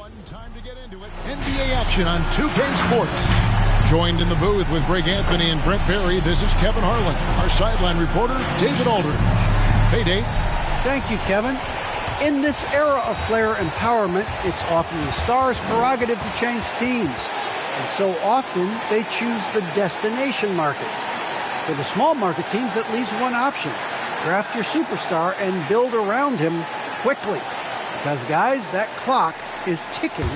One time to get into it. NBA action on 2K Sports. Joined in the booth with Greg Anthony and Brent Barry, this is Kevin Harlan. Our sideline reporter, David Aldridge. Hey, Dave. Thank you, Kevin. In this era of player empowerment, it's often the stars' prerogative to change teams. And so often, they choose the destination markets. For the small market teams, that leaves one option. Draft your superstar and build around him quickly. Because, guys, that clock is ticking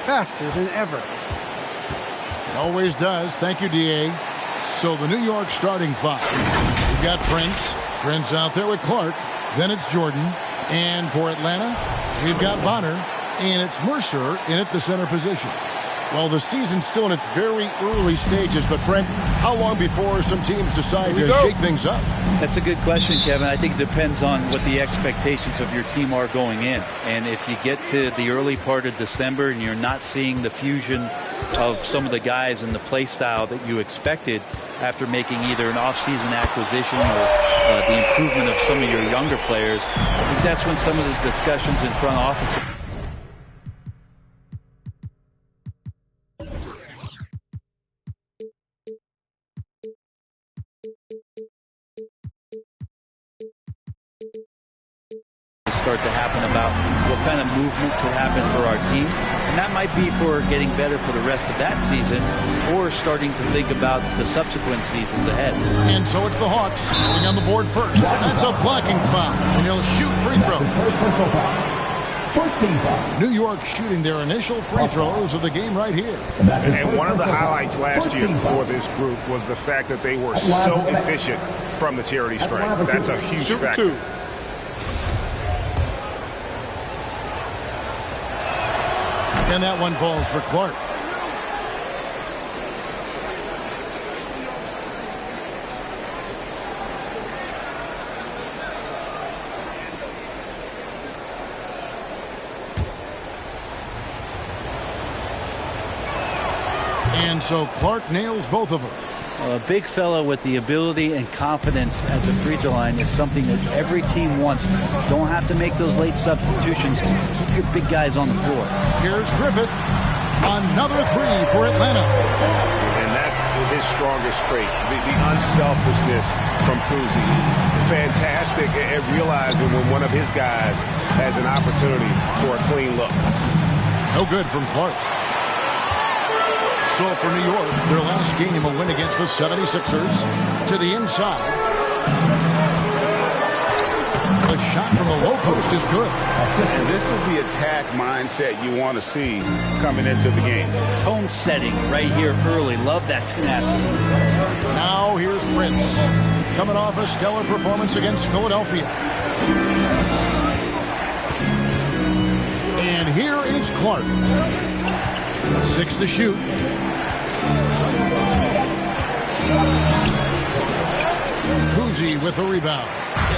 faster than ever. It always does. Thank you, D.A. So the New York starting five. We've got Prince out there with Clark. Then it's Jordan. And for Atlanta, we've got Bonner. And it's Mercer in at the center position. Well, the season's still in its very early stages, but Brent, how long before some teams decide to shake things up? That's a good question, Kevin. I think it depends on what the expectations of your team are going in. And if you get to the early part of December and you're not seeing the fusion of some of the guys and the play style that you expected after making either an off-season acquisition or the improvement of some of your younger players, I think that's when some of the discussions in front office start to happen about what kind of movement could happen for our team. And that might be for getting better for the rest of that season or starting to think about the subsequent seasons ahead. And so it's the Hawks getting on the board first. That's a blocking foul, and he'll shoot free throws. New York shooting their initial free throws of the game right here. And one of the highlights last year for this group was the fact that they were so efficient from the charity stripe. That's a huge factor. And that one falls for Clark. And so Clark nails both of them. A big fella with the ability and confidence at the free throw line is something that every team wants. Don't have to make those late substitutions. Keep your big guys on the floor. Here's Griffith. Another three for Atlanta. And that's his strongest trait, the unselfishness from Kuzi. Fantastic at realizing when one of his guys has an opportunity for a clean look. No good from Clark. So for New York, their last game, a win against the 76ers. To the inside. The shot from the low post is good. And this is the attack mindset you want to see coming into the game. Tone setting right here early. Love that tenacity. Now here's Prince. Coming off a stellar performance against Philadelphia. And here is Clark. 6 to shoot. Kuzi with the rebound.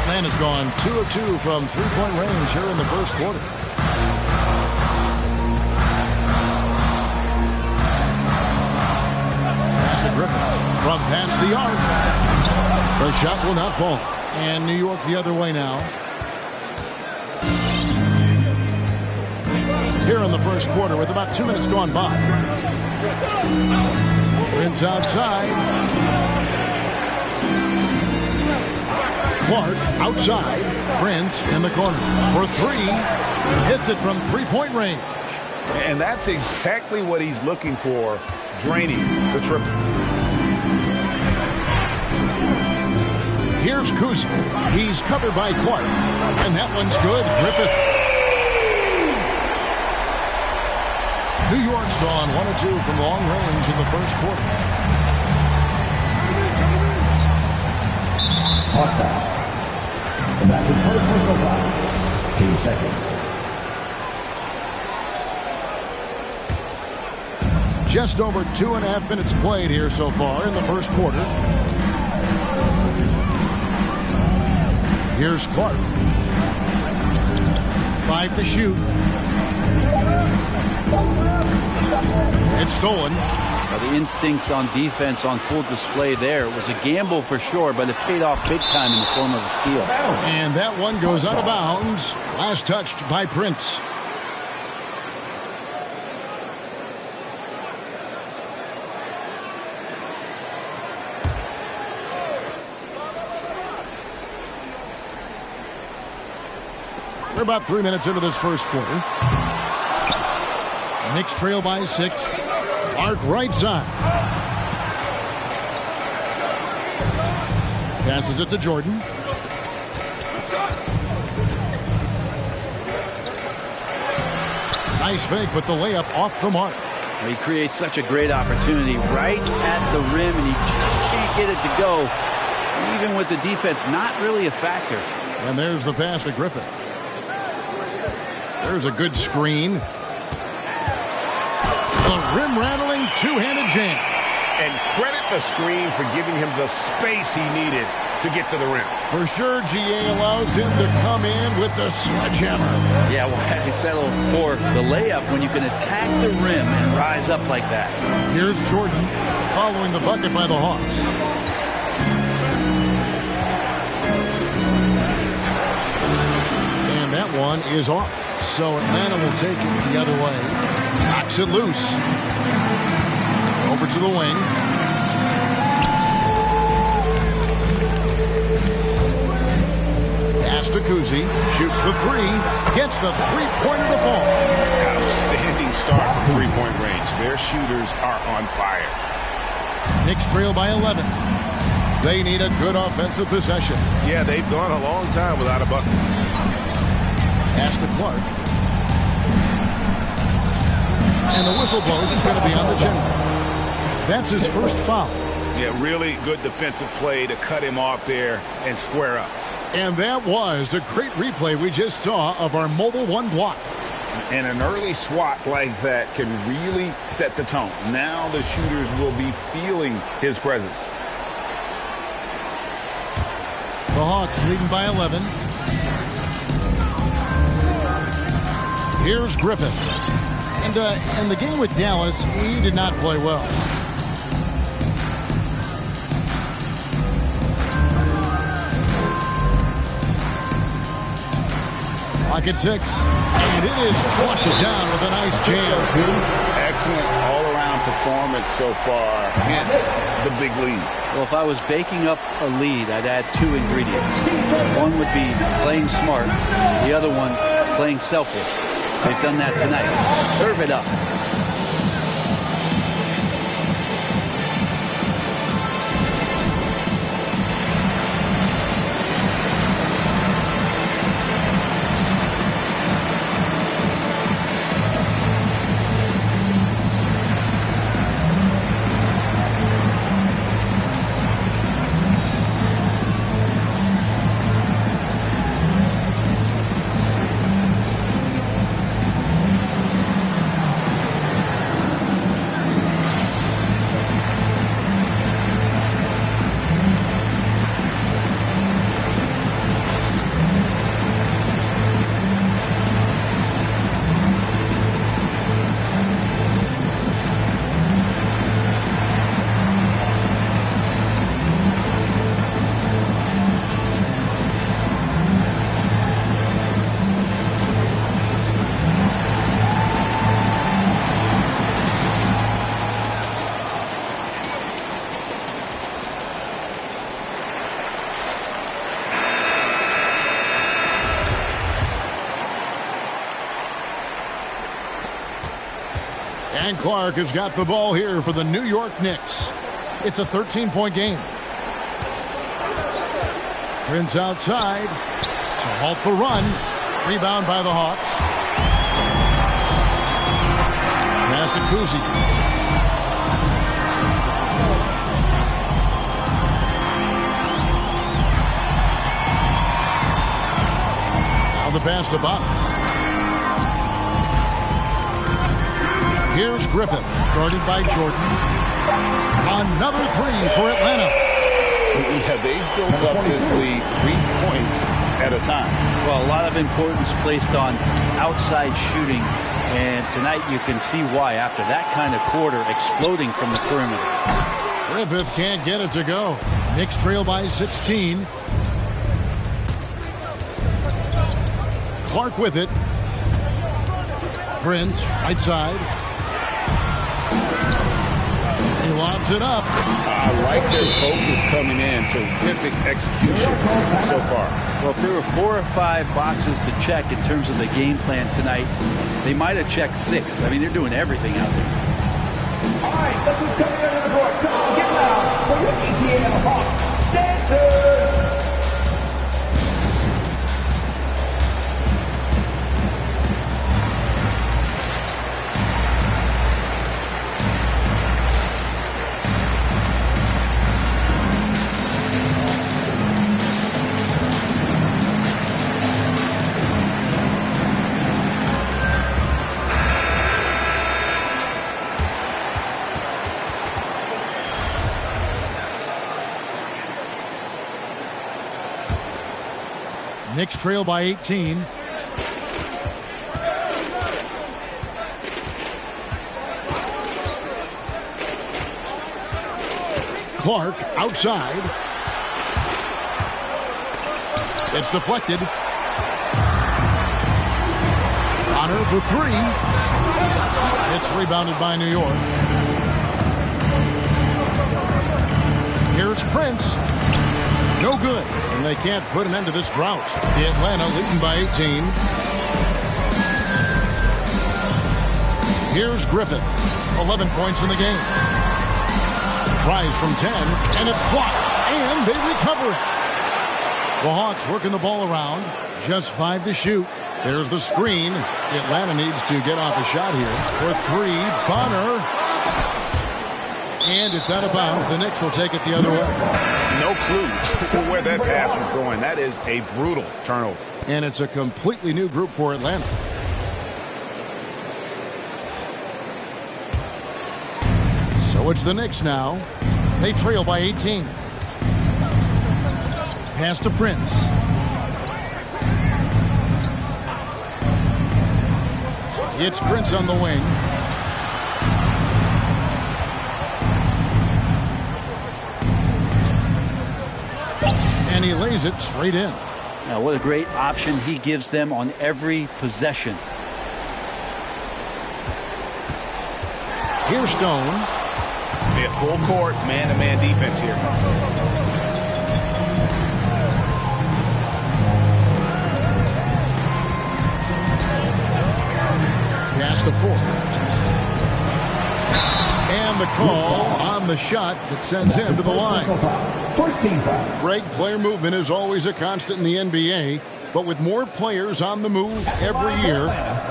Atlanta's gone 2 of 2 from three-point range here in the first quarter. Pass to Griffin from past the arc. The shot will not fall. And New York the other way now. Here in the first quarter with about 2 minutes gone by. Prince outside. Clark outside. Prince in the corner for three. Hits it from three-point range. And that's exactly what he's looking for, draining the triple. Here's Kuzi. He's covered by Clark. And that one's good. Griffith. New York's gone 1 of 2 from long range in the first quarter. And that's his first personal foul. Team second. Just over 2.5 minutes played here so far in the first quarter. Here's Clark. 5 to shoot. It's stolen. Now the instincts on defense on full display there. It was a gamble for sure, but it paid off big time in the form of a steal. And that one goes out of bounds. Last touched by Prince. We're about 3 minutes into this first quarter. Knicks trail by 6. Clark right side. Passes it to Jordan. Nice fake, but the layup off the mark. He creates such a great opportunity right at the rim, and he just can't get it to go. Even with the defense not really a factor. And there's the pass to Griffith. There's a good screen. The rim-rattling two-handed jam. And credit the screen for giving him the space he needed to get to the rim. For sure, GA allows him to come in with the sledgehammer. Yeah, why settle for the layup when you can attack the rim and rise up like that? Here's Jordan following the bucket by the Hawks. And that one is off. So Atlanta will take it the other way. Knocks it loose. Over to the wing. Pass to Kuzi. Shoots the three. Gets the three-pointer to fall. Outstanding start from three-point range. Their shooters are on fire. Knicks trail by 11. They need a good offensive possession. Yeah, they've gone a long time without a bucket. Pass to Clark. And the whistle blows. It's going to be on the general. That's his first foul. Yeah, really good defensive play to cut him off there and square up. And that was a great replay we just saw of our mobile one block. And an early swat like that can really set the tone. Now the shooters will be feeling his presence. The Hawks leading by 11. Here's Griffith. And in the game with Dallas, he did not play well. Pocket 6. And it is flushed down with a nice jam. Excellent all-around performance so far. Hence the big lead. Well, if I was baking up a lead, I'd add two ingredients. One would be playing smart. The other one, playing selfless. They've done that tonight. Serve it up. And Clark has got the ball here for the New York Knicks. It's a 13-point game. Prince outside to halt the run. Rebound by the Hawks. Pass to Kuzi. Now the pass to Bob. Here's Griffith, guarded by Jordan. Another three for Atlanta. Yeah, they've built up this lead 3 points at a time. Well, a lot of importance placed on outside shooting, and tonight you can see why after that kind of quarter exploding from the perimeter. Griffith can't get it to go. Knicks trail by 16. Clark with it. Prince, right side. He lobs it up. I like their focus coming in. Terrific execution so far. Well, if there were 4 or 5 boxes to check in terms of the game plan tonight, they might have checked 6. I mean, they're doing everything out there. All right, look who's coming under the court. Come on, get loud for your ATL Hawks dancers. Knicks trail by 18. Clark outside. It's deflected. Honor for 3. It's rebounded by New York. Here's Prince. No good, and they can't put an end to this drought. The Atlanta leading by 18. Here's Griffith, 11 points in the game. Tries from 10, and it's blocked, and they recover it. The Hawks working the ball around, just 5 to shoot. There's the screen. Atlanta needs to get off a shot here for 3. Bonner. And it's out of bounds. The Knicks will take it the other way. No clue for where that pass was going. That is a brutal turnover. And it's a completely new group for Atlanta. So it's the Knicks now. They trail by 18. Pass to Prince. It's Prince on the wing. And he lays it straight in. Now, what a great option he gives them on every possession. Here's Stone. Yeah, full court, man-to-man defense here. Pass to 4. And the call on the shot that sends him to the line. First team foul. Greg, player movement is always a constant in the NBA, but with more players on the move every year,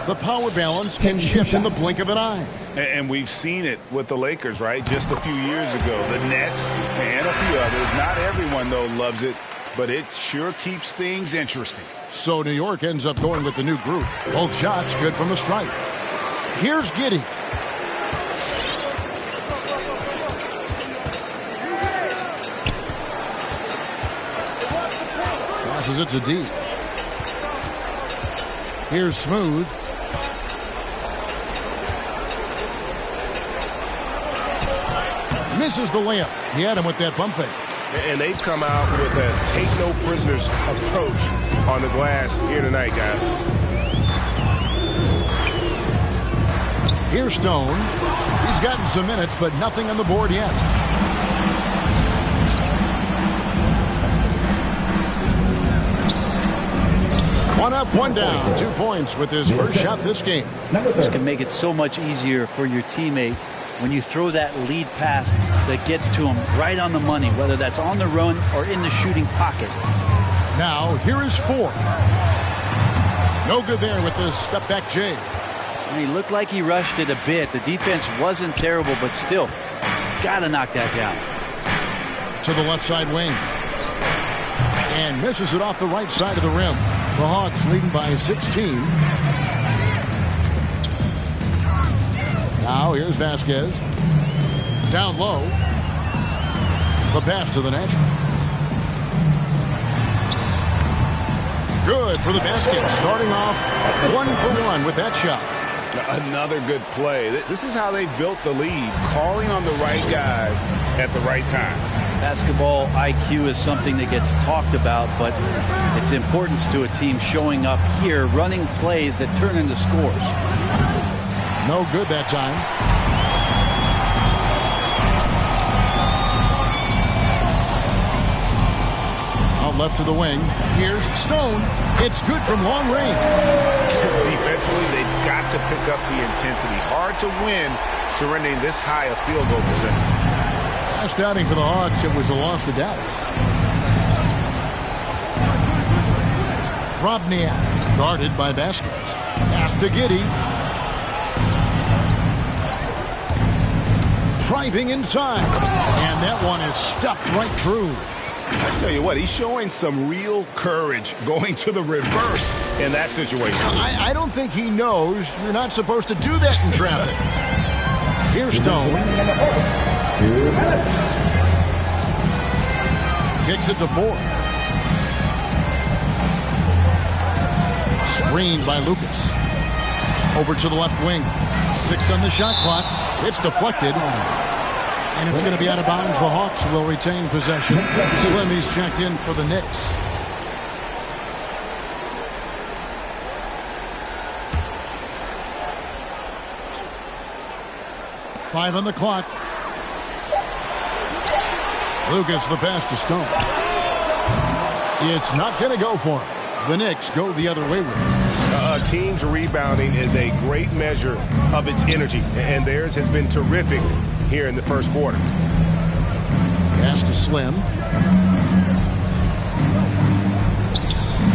the power balance can shift in the blink of an eye. And we've seen it with the Lakers, right? Just a few years ago. The Nets and a few others. Not everyone, though, loves it, but it sure keeps things interesting. So New York ends up going with the new group. Both shots good from the stripe. Here's Giddey. Passes it to D. Here's Smooth. Misses the layup. He had him with that bump fake. And they've come out with a take-no-prisoners approach on the glass here tonight, guys. Here's Stone. He's gotten some minutes, but nothing on the board yet. One up, one down. 2 points with his first shot this game. This can make it so much easier for your teammate when you throw that lead pass that gets to him right on the money, whether that's on the run or in the shooting pocket. Now, here is 4. No good there with the step-back J. And he looked like he rushed it a bit. The defense wasn't terrible, but still, he's got to knock that down. To the left side wing. And misses it off the right side of the rim. The Hawks leading by 16. Now here's Vasquez. Down low. The pass to the natural. Good for the basket. Starting off 1 for 1 with that shot. Another good play. This is how they built the lead. Calling on the right guys at the right time. Basketball IQ is something that gets talked about, but its importance to a team showing up here, running plays that turn into scores. No good that time. Out left to the wing. Here's Stone. It's good from long range. Defensively, they've got to pick up the intensity. Hard to win surrendering this high a field goal percentage. Last outing for the Hawks, it was a loss to Dallas. Drobniak, guarded by Vasquez. Pass to Giddey. Driving inside. And that one is stuffed right through. I tell you what, he's showing some real courage going to the reverse in that situation. I don't think he knows you're not supposed to do that in traffic. Here's Stone. 2 minutes. Kicks it to 4. Screened by Lucas. Over to the left wing. 6 on the shot clock. It's deflected. And it's going to be out of bounds. The Hawks will retain possession. Slimy's checked in for the Knicks. Five on the clock. Lucas, the pass to Stone. It's not going to go for him. The Knicks go the other way with it. A team's rebounding is a great measure of its energy, and theirs has been terrific here in the first quarter. Pass to Slim.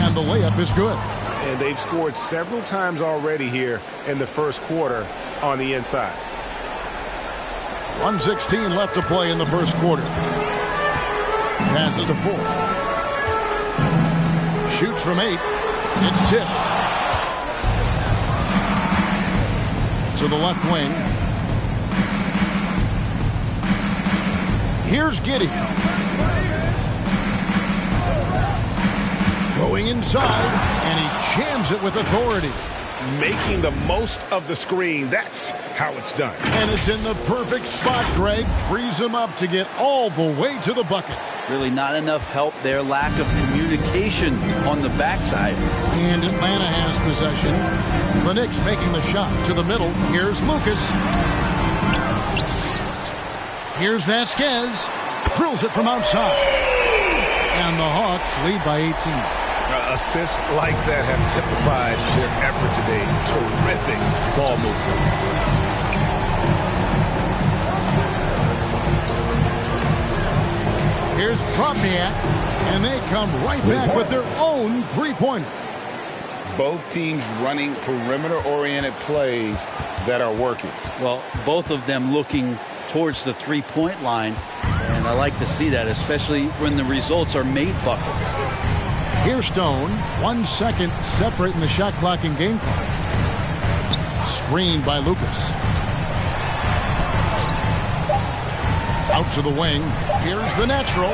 And the layup is good. And they've scored several times already here in the first quarter on the inside. 1:16 left to play in the first quarter. Passes to 4. Shoots from 8. It's tipped. To the left wing. Here's Giddey. Going inside, and he jams it with authority. Making the most of the screen. That's how it's done. And it's in the perfect spot, Greg. Frees him up to get all the way to the bucket. Really not enough help there. Lack of communication on the backside. And Atlanta has possession. The Knicks making the shot to the middle. Here's Lucas. Here's Vasquez. Drills it from outside. And the Hawks lead by 18. Assists like that have typified their effort today. Terrific ball movement. Here's Drobniak, and they come right back with their own three-pointer. Both teams running perimeter-oriented plays that are working. Well, both of them looking towards the three-point line, and I like to see that, especially when the results are made buckets. Here's Stone. 1 second separating the shot clock and game clock. Screened by Lucas. Out to the wing. Here's the natural.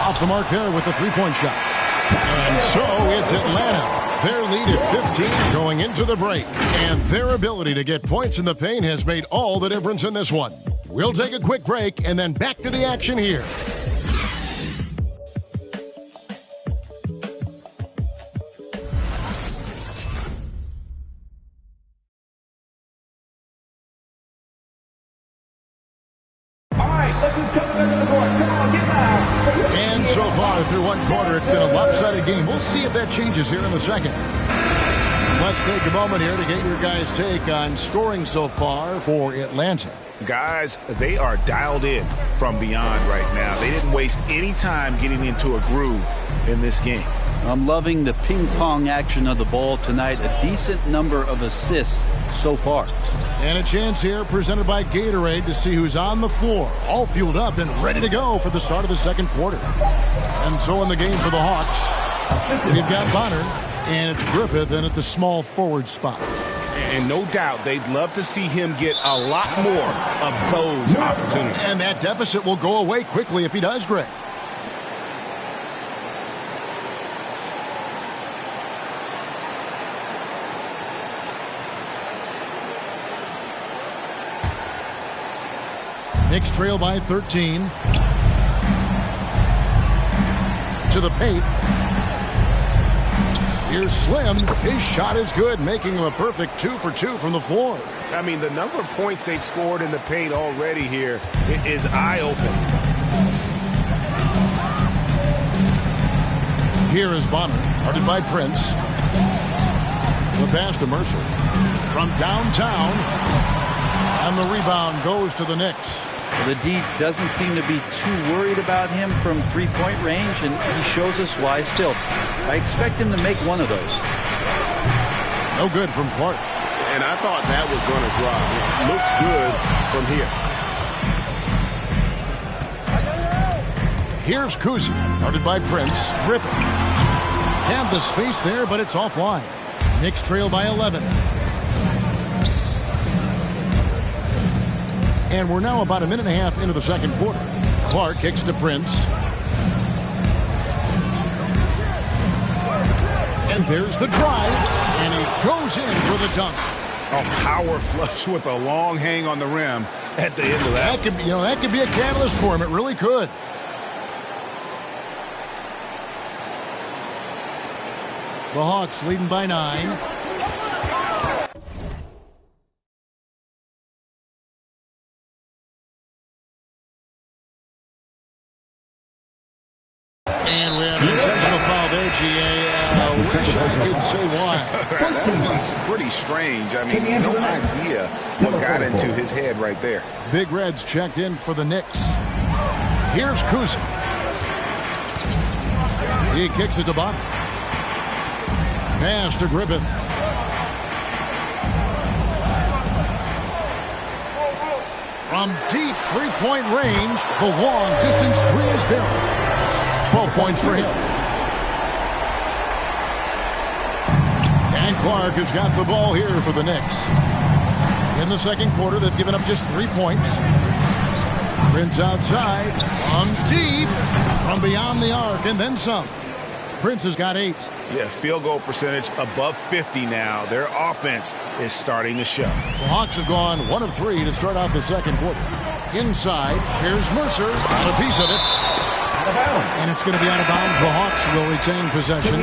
Off the mark there with the three-point shot. And so it's Atlanta. Their lead at 15 going into the break. And their ability to get points in the paint has made all the difference in this one. We'll take a quick break and then back to the action here. And so far through one quarter, it's been a lopsided game. We'll see if that changes here in the second. Let's take a moment here to get your guys' take on scoring so far for Atlanta. Guys, they are dialed in from beyond right now. They didn't waste any time getting into a groove in this game. I'm loving the ping-pong action of the ball tonight. A decent number of assists so far. And a chance here presented by Gatorade to see who's on the floor, all fueled up and ready to go for the start of the second quarter. And so in the game for the Hawks, we've got Bonner, and it's Griffith in at the small forward spot. And no doubt they'd love to see him get a lot more of those opportunities. And that deficit will go away quickly if he does, Greg. Knicks trail by 13. To the paint. Here's Slim. His shot is good, making him a perfect 2 for 2 from the floor. I mean, the number of points they've scored in the paint already here is eye-opening. Here is Bonner, guarded by Prince. The pass to Mercer from downtown, and the rebound goes to the Knicks. The D doesn't seem to be too worried about him from three-point range, and he shows us why still. I expect him to make one of those. No good from Clark. And I thought that was going to drop. It looked good from here. Here's Kuzi, guarded by Prince. Griffin had the space there, but it's offline. Knicks trail by 11. And we're now about a minute and a half into the second quarter. Clark kicks to Prince. And there's the drive, and he goes in for the dunk. A power flush with a long hang on the rim at the end of that. That could be a catalyst for him. It really could. The Hawks leading by 9. And we have an intentional foul there, GA. Wish I could say why. That's pretty strange. I mean, no idea what got into his head right there. Big Red's checked in for the Knicks. Here's Kuzi. He kicks it to Bonner. Pass to Griffin. From deep three-point range, the long distance three is there. 12 points for him. And Clark has got the ball here for the Knicks. In the second quarter, they've given up just 3 points. Prince outside, on deep, from beyond the arc, and then some. Prince has got 8. Yeah, field goal percentage above 50 now. Their offense is starting to show. The Hawks have gone 1 of 3 to start out the second quarter. Inside, here's Mercer, got a piece of it. And it's going to be out of bounds. The Hawks will retain possession.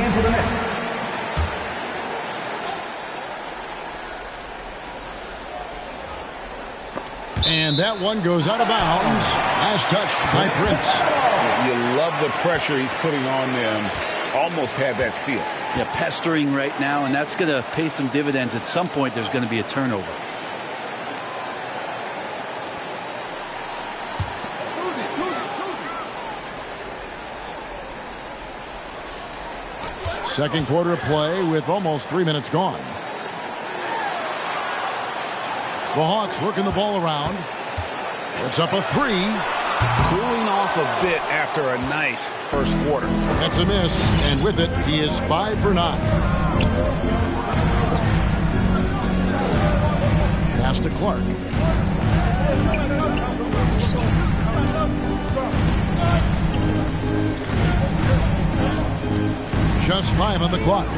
And that one goes out of bounds. As touched by Prince. You love the pressure he's putting on them. Almost had that steal. Yeah, pestering right now, and that's going to pay some dividends. At some point, there's going to be a turnover. Second quarter of play with almost 3 minutes gone. The Hawks working the ball around. It's up a 3. Cooling off a bit after a nice first quarter. That's a miss, and with it, he is 5 for 9. Pass to Clark. Just 5 on the clock.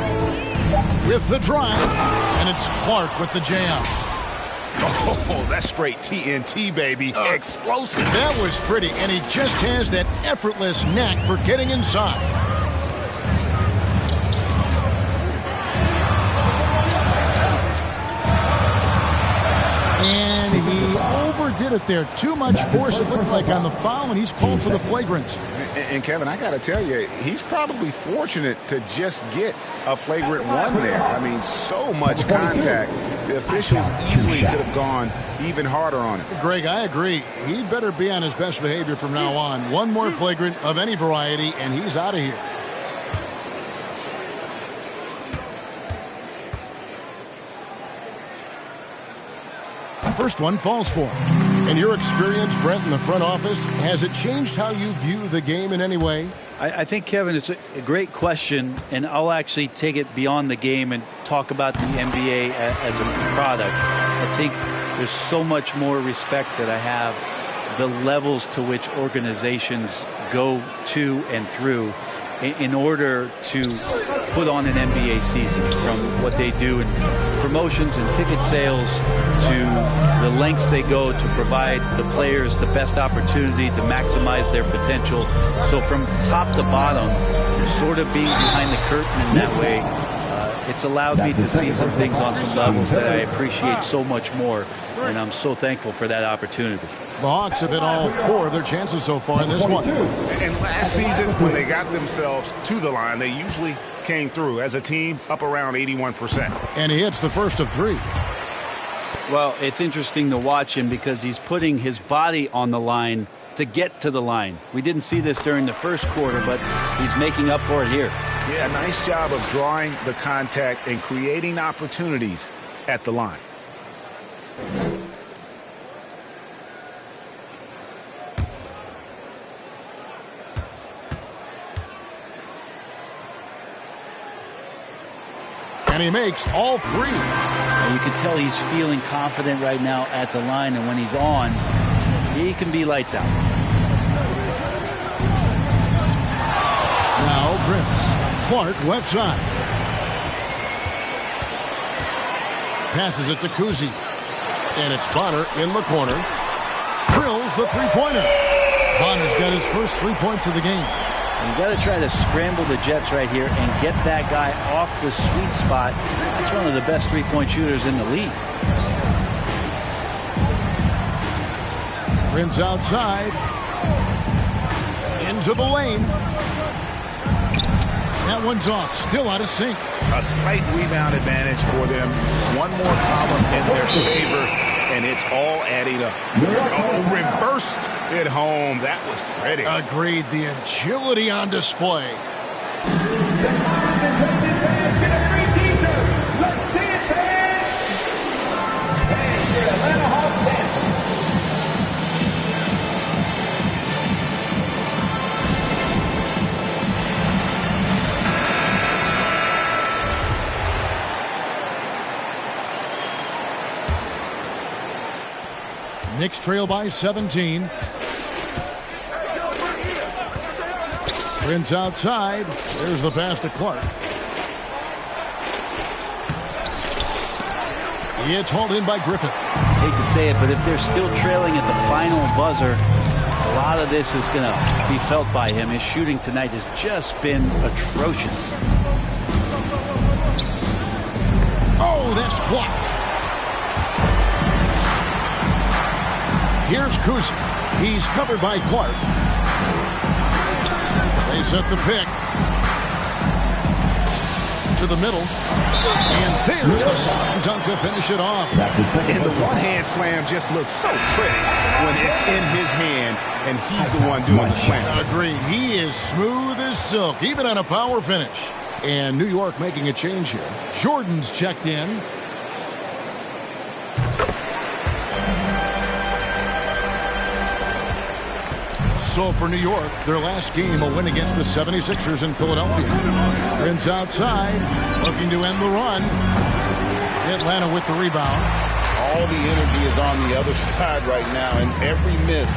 With the drive, and it's Clark with the jam. Oh, that's straight TNT, baby. Explosive. That was pretty, and he just has that effortless knack for getting inside. And he overdid it there. Too much force, it looked like, on the foul, and he's called for the flagrant. And Kevin, I got to tell you, he's probably fortunate to just get a flagrant 1 there. I mean, so much contact. The officials easily could have gone even harder on him. Greg, I agree. He'd better be on his best behavior from now on. One more flagrant of any variety, and he's out of here. First one falls for him. In your experience, Brent, in the front office, has it changed how you view the game in any way? I think, Kevin, it's a great question, and I'll actually take it beyond the game and talk about the NBA as a product. I think there's so much more respect that I have the levels to which organizations go to and through in order to put on an NBA season, from what they do in promotions and ticket sales to the lengths they go to provide the players the best opportunity to maximize their potential. So from top to bottom, sort of being behind the curtain in that way, It's allowed me to see some things on some levels that I appreciate so much more, and I'm so thankful for that opportunity. The Hawks have hit all 4 of their chances so far in this one. And last season, when they got themselves to the line, they usually came through as a team up around 81%. And he hits the first of 3. Well, it's interesting to watch him because he's putting his body on the line to get to the line. We didn't see this during the first quarter, but he's making up for it here. Yeah, nice job of drawing the contact and creating opportunities at the line. And he makes all 3. And you can tell he's feeling confident right now at the line, and when he's on, he can be lights out. Now Prince. Clark left side. Passes it to Kuzi. And it's Bonner in the corner. Drills the three-pointer. Bonner's got his first 3 points of the game. You got to try to scramble the Jets right here and get that guy off the sweet spot. That's one of the best three-point shooters in the league. Prince outside. Into the lane. That one's off. Still out of sync. A slight rebound advantage for them. One more column in their favor, and it's all adding up. Oh, reversed it home. That was pretty. Agreed. The agility on display. Let's see it, fans! And your Atlanta Hawks dancing. Knicks trail by 17. Prince outside. There's the pass to Clark. It's hauled in by Griffith. Hate to say it, but if they're still trailing at the final buzzer, a lot of this is going to be felt by him. His shooting tonight has just been atrocious. Oh, that's blocked. Here's Kuzi. He's covered by Clark. They set the pick. To the middle. And there's the slam dunk to finish it off. And the one-hand slam just looks so pretty when it's in his hand and he's the one doing the slam. Agreed. He is smooth as silk, even on a power finish. And New York making a change here. Jordan's checked in. So for New York, their last game, a win against the 76ers in Philadelphia. Prince outside, looking to end the run. Atlanta with the rebound. All the energy is on the other side right now, and every miss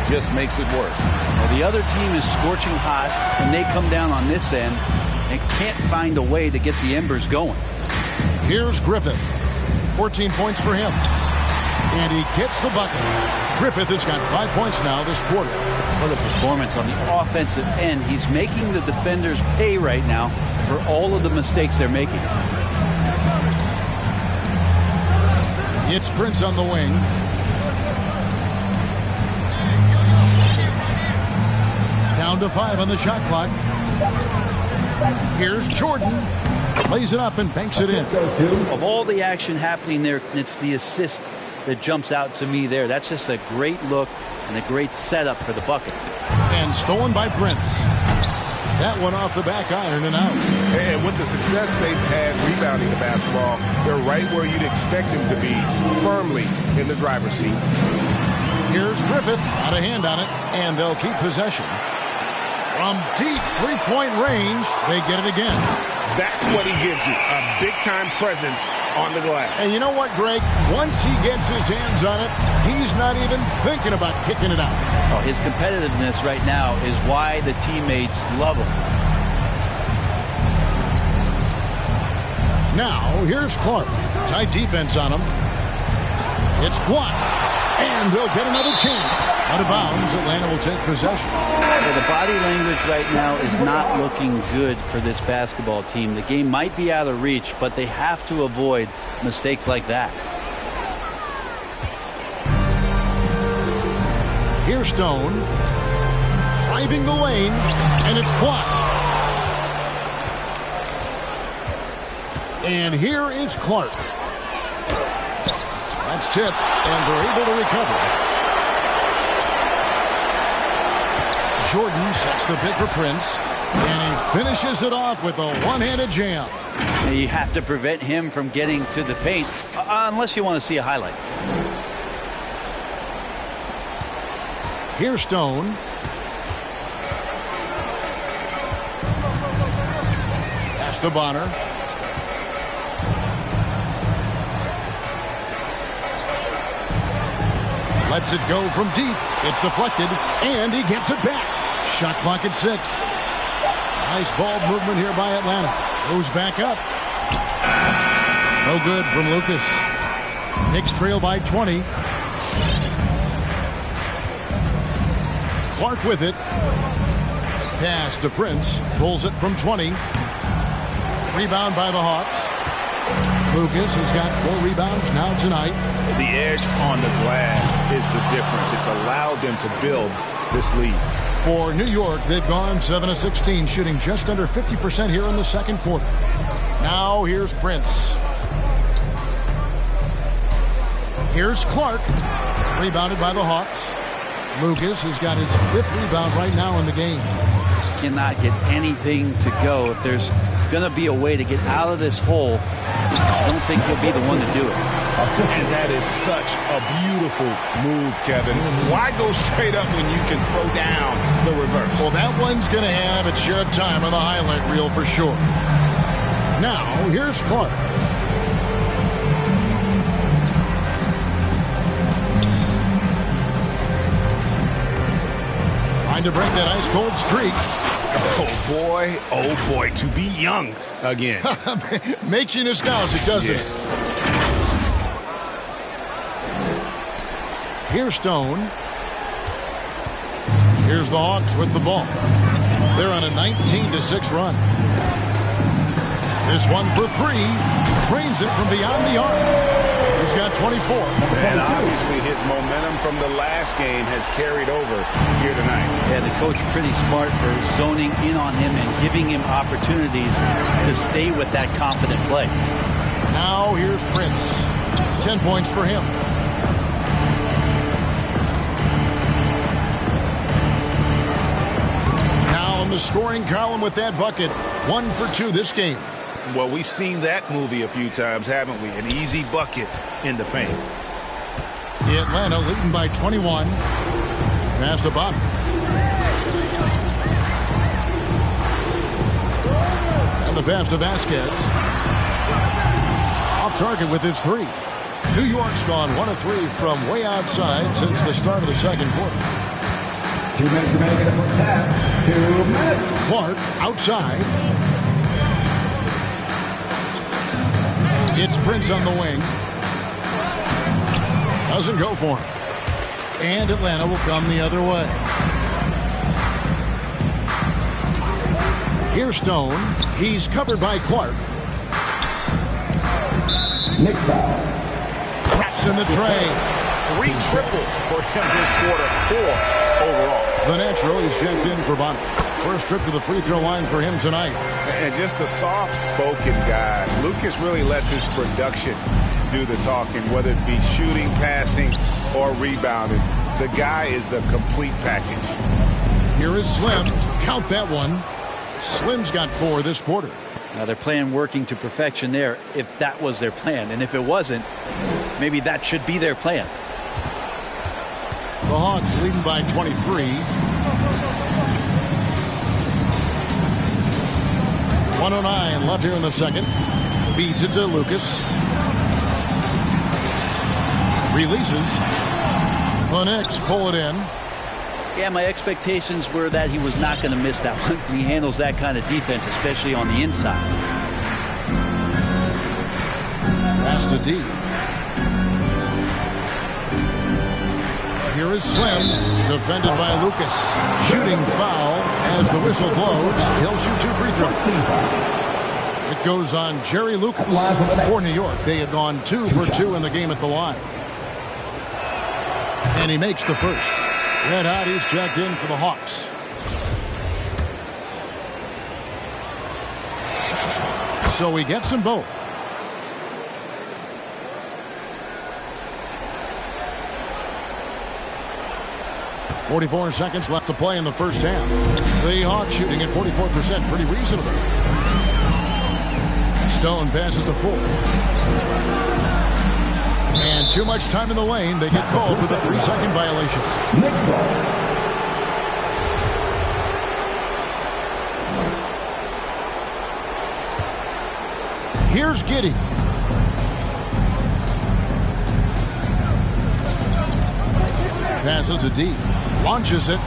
just makes it worse. Well, the other team is scorching hot, and they come down on this end and can't find a way to get the embers going. Here's Griffith. 14 points for him. And he gets the bucket. Griffith has got 5 points now this quarter. What a performance on the offensive end. He's making the defenders pay right now for all of the mistakes they're making. It's Prince on the wing. Down to 5 on the shot clock. Here's Jordan. Plays it up and banks it in. Of all the action happening there, it's the assist that jumps out to me there. That's just a great look and a great setup for the bucket. And stolen by Prince. That one off the back iron and out. And with the success they've had rebounding the basketball, they're right where you'd expect them to be, firmly in the driver's seat. Here's Griffith, got a hand on it, and they'll keep possession. From deep three-point range, they get it again. That's what he gives you, a big-time presence on the glass. And you know what, Greg? Once he gets his hands on it, he's not even thinking about kicking it out. Oh, his competitiveness right now is why the teammates love him. Now, here's Clark. Tight defense on him. It's blocked. And they'll get another chance. Out of bounds, Atlanta will take possession. Well, the body language right now is not looking good for this basketball team. The game might be out of reach, but they have to avoid mistakes like that. Here's Stone. Driving the lane, and it's blocked. And here is Clark. That's tipped, and they're able to recover. Jordan sets the pick for Prince, and he finishes it off with a one-handed jam. You have to prevent him from getting to the paint, unless you want to see a highlight. Here's Stone. Pass to Bonner. Lets it go from deep. It's deflected, and he gets it back. Shot clock at 6. Nice ball movement here by Atlanta. Goes back up. No good from Lucas. Knicks trail by 20. Clark with it. Pass to Prince. Pulls it from 20. Rebound by the Hawks. Lucas has got 4 rebounds now tonight. The edge on the glass is the difference. It's allowed them to build this lead. For New York, they've gone 7 of 16, shooting just under 50% here in the second quarter. Now here's Prince. Here's Clark. Rebounded by the Hawks. Lucas has got his 5th rebound right now in the game. Just cannot get anything to go. If there's going to be a way to get out of this hole, I don't think he'll be the one to do it. And that is such a beautiful move, Kevin. Why go straight up when you can throw down the reverse? Well, that one's going to have its share of time on the highlight reel for sure. Now, here's Clark. Trying to break that ice-cold streak. Oh boy, to be young again. Makes you nostalgic, doesn't it? Here's Stone. Here's the Hawks with the ball. They're on a 19-6 run. This one for 3. Trains it from beyond the arc. He's got 24. And obviously his momentum from the last game has carried over here tonight. Yeah, the coach pretty smart for zoning in on him and giving him opportunities to stay with that confident play. Now here's Prince. 10 points for him. Now in the scoring column with that bucket. 1 for 2 this game. Well, we've seen that movie a few times, haven't we? An easy bucket in the paint. Atlanta leading by 21. Pass to Bonner. And the pass to Vasquez. Off target with his 3. New York's gone 1 of 3 from way outside since the start of the second quarter. 2 minutes remaining in the first half. 2 minutes. Clark outside. It's Prince on the wing. Doesn't go for him. And Atlanta will come the other way. Here's Stone. He's covered by Clark. Knicks foul. Traps in the tray. 3 triples for him this quarter. 4 overall. The natural is checked in for Bonner. First trip to the free throw line for him tonight. And just a soft-spoken guy. Lucas really lets his production do the talking, whether it be shooting, passing, or rebounding. The guy is the complete package. Here is Slim. Count that one. Slim's got 4 this quarter. Now they're playing working to perfection there, if that was their plan. And if it wasn't, maybe that should be their plan. The Hawks leading by 23. 1:09 left here in the second. Feeds it to Lucas. Releases. The Knicks pull it in. Yeah, my expectations were that he was not going to miss that one. He handles that kind of defense, especially on the inside. Pass to D. Here is Slim, defended by Lucas. Shooting foul as the whistle blows. He'll shoot 2 free throws. It goes on Jerry Lucas for New York. They had gone 2 for 2 in the game at the line. And he makes the first. Red hot, he's checked in for the Hawks. So he gets them both. .44 seconds left to play in the first half. The Hawks shooting at 44%, pretty reasonable. Stone passes to Ford. And too much time in the lane. They get called for the 3-second violation. Next ball. Here's Giddey. Passes to deep. Launches it.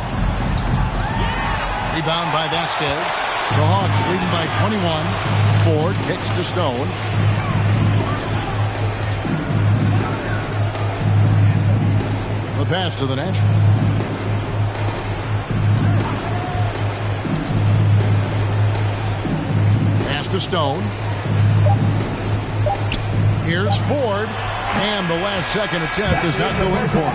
Rebound by Vasquez. The Hawks leading by 21. Ford kicks to Stone. The pass to the Nashville. Pass to Stone. Here's Ford. And the last second attempt does not go in for him.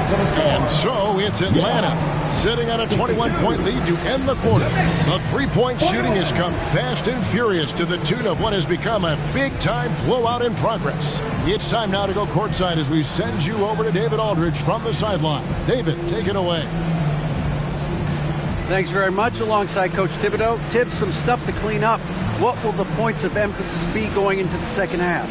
And so it's Atlanta sitting on a 21-point lead to end the quarter. The three-point shooting has come fast and furious to the tune of what has become a big-time blowout in progress. It's time now to go courtside as we send you over to David Aldridge from the sideline. David, take it away. Thanks very much. Alongside Coach Thibodeau. Tibbs, some stuff to clean up. What will the points of emphasis be going into the second half?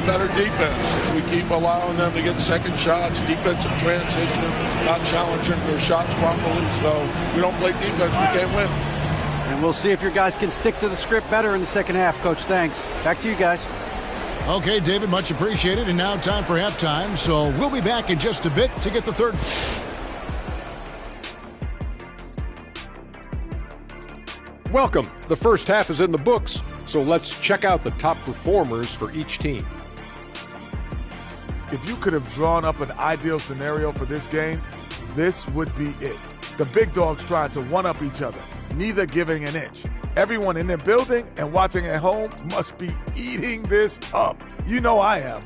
Better defense. We keep allowing them to get second shots, defensive transition, not challenging their shots properly. So we don't play defense, we can't win. And we'll see if your guys can stick to the script better in the second half, Coach. Thanks. Back to you guys. Okay, David, much appreciated. And now time for halftime. So we'll be back in just a bit to get the third. Welcome. The first half is in the books, so let's check out the top performers for each team. If you could have drawn up an ideal scenario for this game, this would be it. The big dogs trying to one-up each other, neither giving an inch. Everyone in their building and watching at home must be eating this up. You know I am.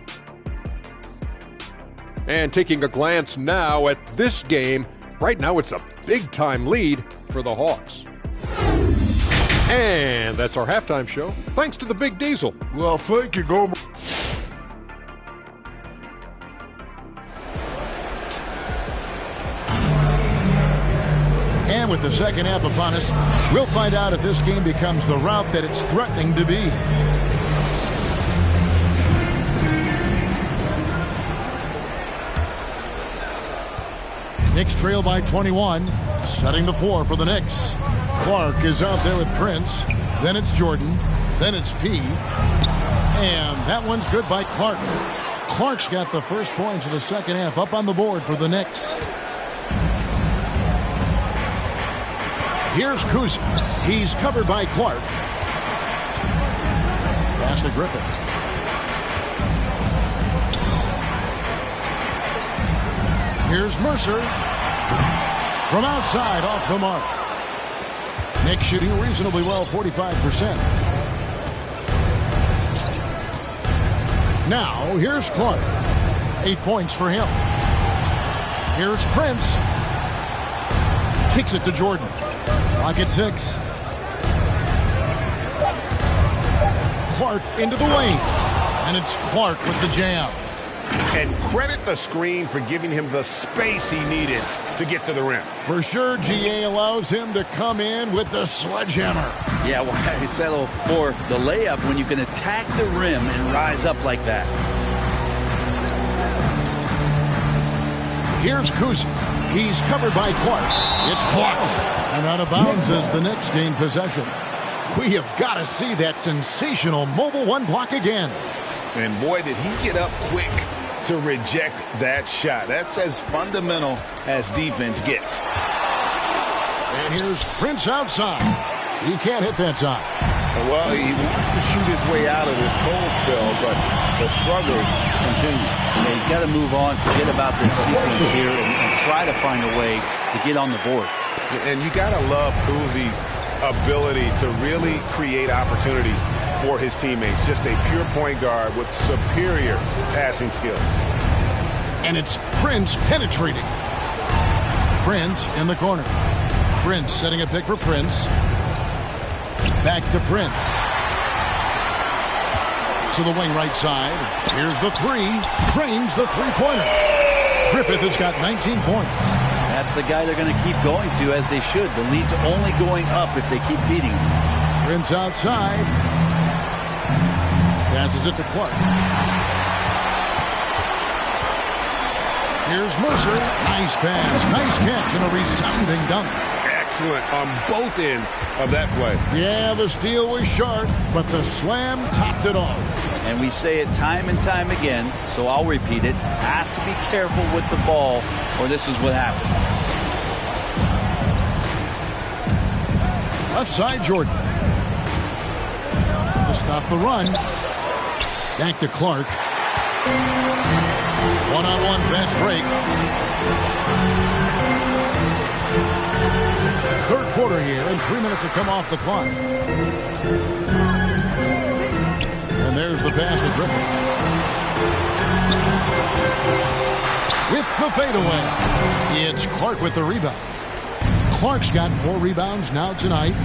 And taking a glance now at this game, right now it's a big-time lead for the Hawks. And that's our halftime show, thanks to the Big Diesel. Well, thank you, Gomer. And with the second half upon us, we'll find out if this game becomes the route that it's threatening to be. Knicks trail by 21, setting the floor for the Knicks. Clark is out there with Prince. Then it's Jordan. Then it's P. And that one's good by Clark. Clark's got the first points of the second half up on the board for the Knicks. Here's Kuzi. He's covered by Clark. Pass to Griffin. Here's Mercer. From outside, off the mark. Knicks shooting reasonably well, 45%. Now, here's Clark. 8 points for him. Here's Prince. Kicks it to Jordan. Clock at 6. Clark into the lane. And it's Clark with the jam. And credit the screen for giving him the space he needed to get to the rim. For sure, GA allows him to come in with the sledgehammer. Yeah, why settle for the layup when you can attack the rim and rise up like that? Here's Kuzi. He's covered by Clark. It's blocked. And out of bounds as the Knicks gain possession. We have got to see that sensational mobile one block again. And boy, did he get up quick to reject that shot. That's as fundamental as defense gets. And here's Prince outside. He can't hit that time. Well, he wants to shoot his way out of this cold spell, but the struggles continue. Yeah, he's got to move on, forget about this sequence here, and try to find a way to get on the board. And you got to love Cousie's ability to really create opportunities for his teammates. Just a pure point guard with superior passing skills. And it's Prince penetrating. Prince in the corner. Prince setting a pick for Prince. Back to Prince. To the wing right side. Here's the three. Drains the three-pointer. Griffith has got 19 points. That's the guy they're going to keep going to, as they should. The lead's only going up if they keep feeding him. Prince outside. Passes it to Clark. Here's Mercer. Nice pass. Nice catch and a resounding dunk. Excellent on both ends of that play. Yeah, the steal was sharp, but the slam topped it off. And we say it time and time again, so I'll repeat it. Have to be careful with the ball, or this is what happens. Left side, Jordan. To stop the run. Back to Clark. One-on-one fast break. Third quarter here, and 3 minutes have come off the clock. And there's the pass to Griffin. With the fadeaway. It's Clark with the rebound. Clark's got 4 rebounds now tonight.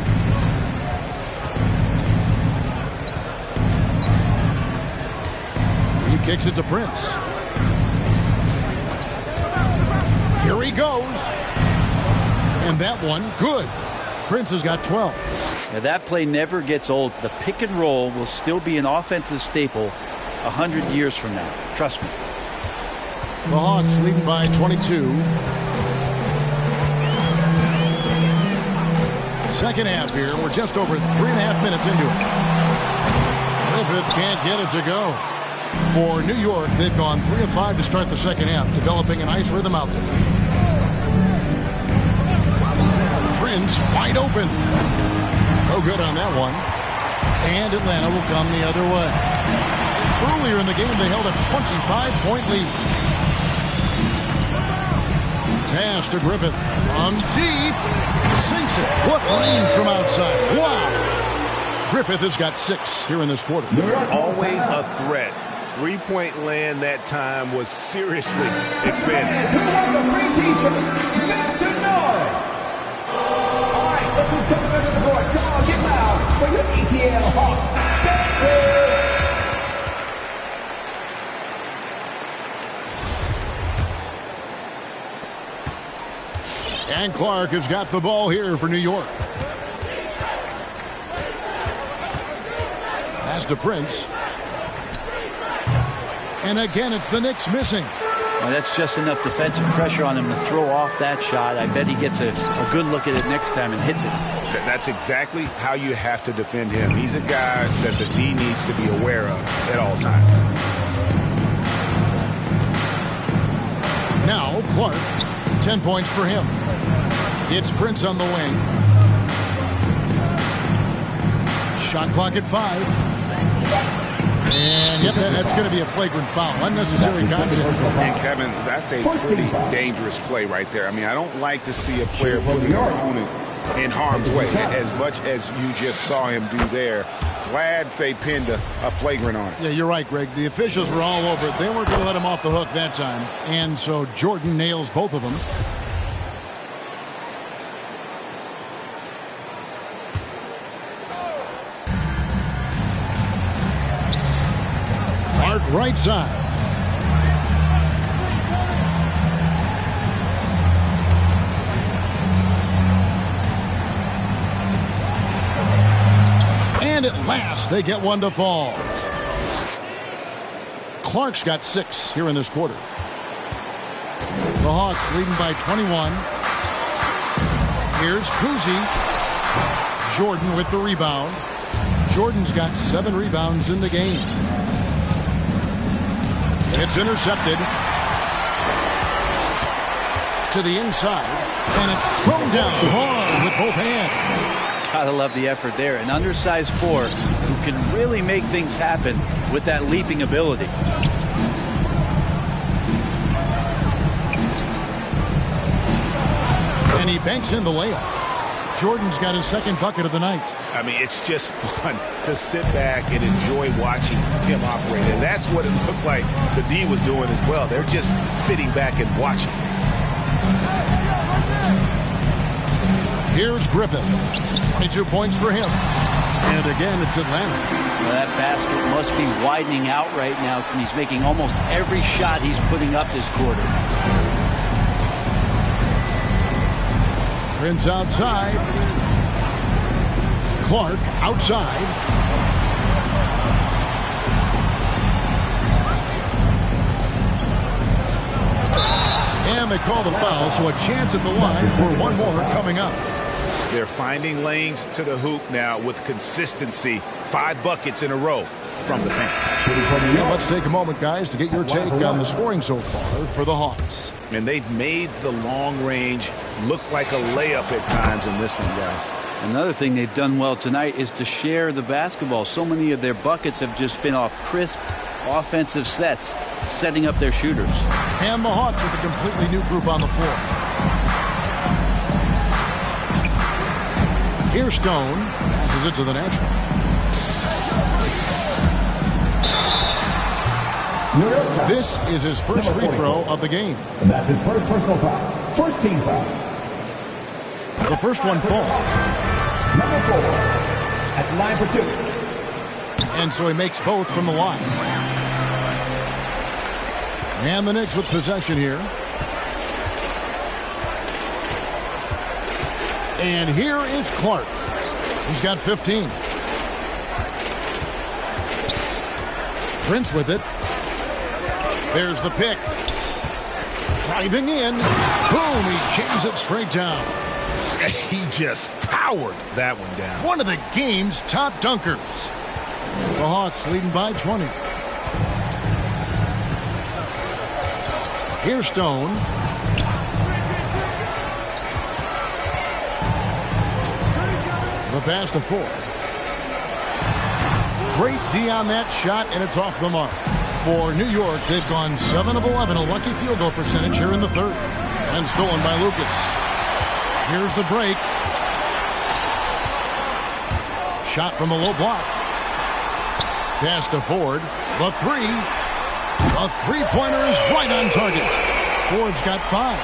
He kicks it to Prince. Here he goes. And that one, good. Prince has got 12. Now that play never gets old. The pick and roll will still be an offensive staple 100 years from now. Trust me. The Hawks leading by 22. Second half here. We're just over 3.5 minutes into it. Griffith can't get it to go. For New York, they've gone 3 of 5 to start the second half, developing a nice rhythm out there. Prince wide open. No good on that one. And Atlanta will come the other way. Earlier in the game, they held a 25-point lead. Pass to Griffith. On deep. Sinks it. What range from outside. Wow. Griffith has got 6 here in this quarter. Always a threat. Three-point land that time was seriously expanded. All right, look who's coming under the court. Come on, get loud for your ATL Hawks. And Clark has got the ball here for New York. Pass to Prince. And again, it's the Knicks missing. Well, that's just enough defensive pressure on him to throw off that shot. I bet he gets a good look at it next time and hits it. That's exactly how you have to defend him. He's a guy that the D needs to be aware of at all times. Now, Clark, 10 points for him. It's Prince on the wing. Shot clock at 5. And, yep, that's going to be a flagrant foul. Unnecessary contact. And, Kevin, that's a pretty dangerous play right there. I mean, I don't like to see a player putting an opponent in harm's way as much as you just saw him do there. Glad they pinned a flagrant on it. Yeah, you're right, Greg. The officials were all over it. They weren't going to let him off the hook that time. And so Jordan nails both of them. Clark right side. And at last, they get one to fall. Clark's got 6 here in this quarter. The Hawks leading by 21. Here's Cousy. Jordan with the rebound. Jordan's got 7 rebounds in the game. It's intercepted. To the inside. And it's thrown down hard with both hands. Gotta love the effort there. An undersized 4 who can really make things happen with that leaping ability. And he banks in the layup. Jordan's got his second bucket of the night. I mean, it's just fun to sit back and enjoy watching him operate. And that's what it looked like the D was doing as well. They're just sitting back and watching. Here's Griffin. 22 points for him. And again, it's Atlanta. Well, that basket must be widening out right now. And he's making almost every shot he's putting up this quarter. Prince outside. Clark outside. And they call the foul, so a chance at the line for one more coming up. They're finding lanes to the hoop now with consistency. 5 buckets in a row from the paint. Now let's take a moment, guys, to get your take on the scoring so far for the Hawks. And they've made the long range look like a layup at times in this one, guys. Another thing they've done well tonight is to share the basketball. So many of their buckets have just been off crisp offensive sets, setting up their shooters. And the Hawks with a completely new group on the floor. Here's Stone. Passes it to the natural. This is his first free throw of the game. That's his first personal foul. First team foul. The first one falls. Number 4 at the line for 2. And so he makes both from the line. And the Knicks with possession here. And here is Clark. He's got 15. Prince with it. There's the pick. Driving in. Boom, he jams it straight down. He just powered that one down. One of the game's top dunkers. The Hawks leading by 20. Here's Stone. The pass to 4. Great D on that shot, and it's off the mark. For New York, they've gone 7 of 11, a lucky field goal percentage here in the third. And stolen by Lucas. Here's the break. Shot from the low block. Pass to Ford. The 3. A three-pointer is right on target. Ford's got 5.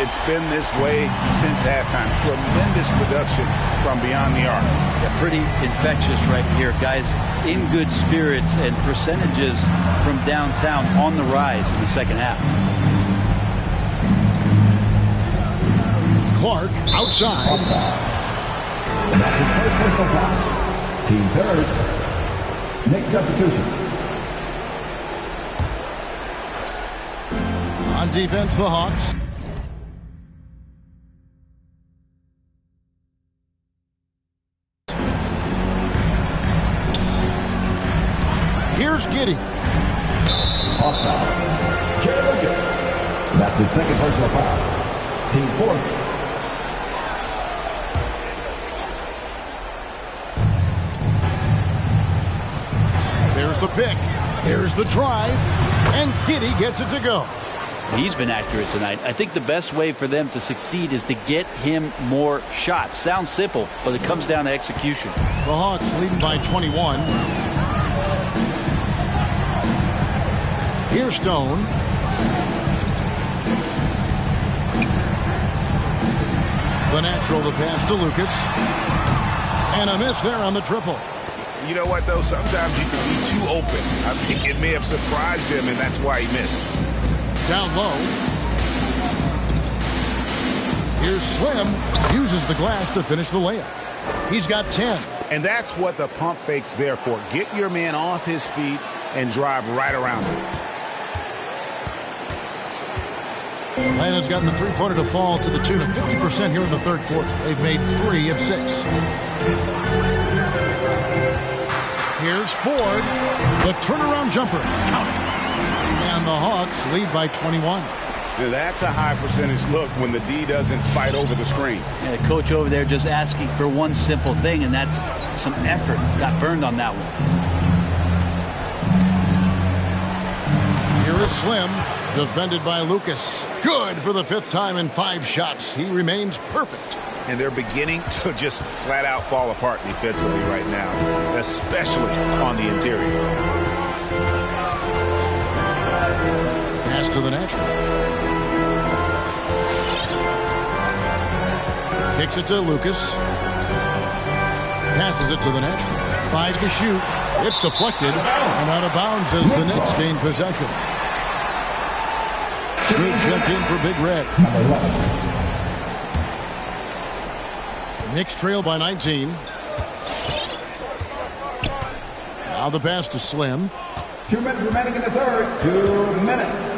It's been this way since halftime. Tremendous production from beyond the arc. Yeah, pretty infectious right here. Guys in good spirits and percentages from downtown on the rise in the second half. Clark outside. That's his first personal foul. Team third. Next substitution. On defense, the Hawks. Here's Giddey. That's his second personal foul. Team fourth. There's the pick. There's the drive. And Giddey gets it to go. He's been accurate tonight. I think the best way for them to succeed is to get him more shots. Sounds simple, but it comes down to execution. The Hawks leading by 21. Here's Stone. The natural, the pass to Lucas. And a miss there on the triple. You know what, though? Sometimes you can be too open. I think it may have surprised him, and that's why he missed. Down low. Here's Slim. Uses the glass to finish the layup. He's got 10. And that's what the pump fake's there for. Get your man off his feet and drive right around him. Atlanta's gotten the three-pointer to fall to the tune of 50% here in the third quarter. They've made 3 of 6. Here's Ford. The turnaround jumper. Count it. And the Hawks lead by 21. That's a high percentage look when the D doesn't fight over the screen. Yeah, the coach over there just asking for one simple thing, and that's some effort. Got burned on that one. Here is Slim, defended by Lucas. Good for the 5th time in 5 shots. He remains perfect. And they're beginning to just flat out fall apart defensively right now, especially on the interior. Pass to the natural. Kicks it to Lucas. Passes it to the natural. 5 to shoot. It's deflected and out of bounds as the Knicks gain possession. Smooth checked in for Big Red. Knicks trail by 19. Now the pass to Slim. 2 minutes remaining in the third. 2 minutes.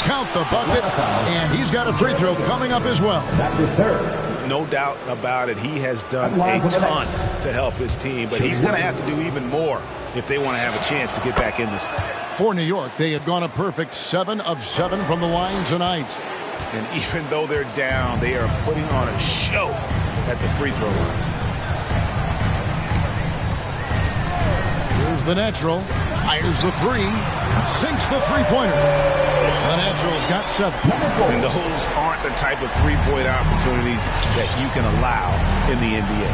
Count the bucket, and he's got a free throw coming up as well. That's his third. No doubt about it. He has done a ton to help his team, but he's going to have to do even more if they want to have a chance to get back in this. For New York, they have gone a perfect 7 of 7 from the line tonight. And even though they're down, they are putting on a show at the free throw line. Here's the natural. Fires the 3. Sinks the three-pointer. The natural's got 7. And those aren't the type of three-point opportunities that you can allow in the NBA.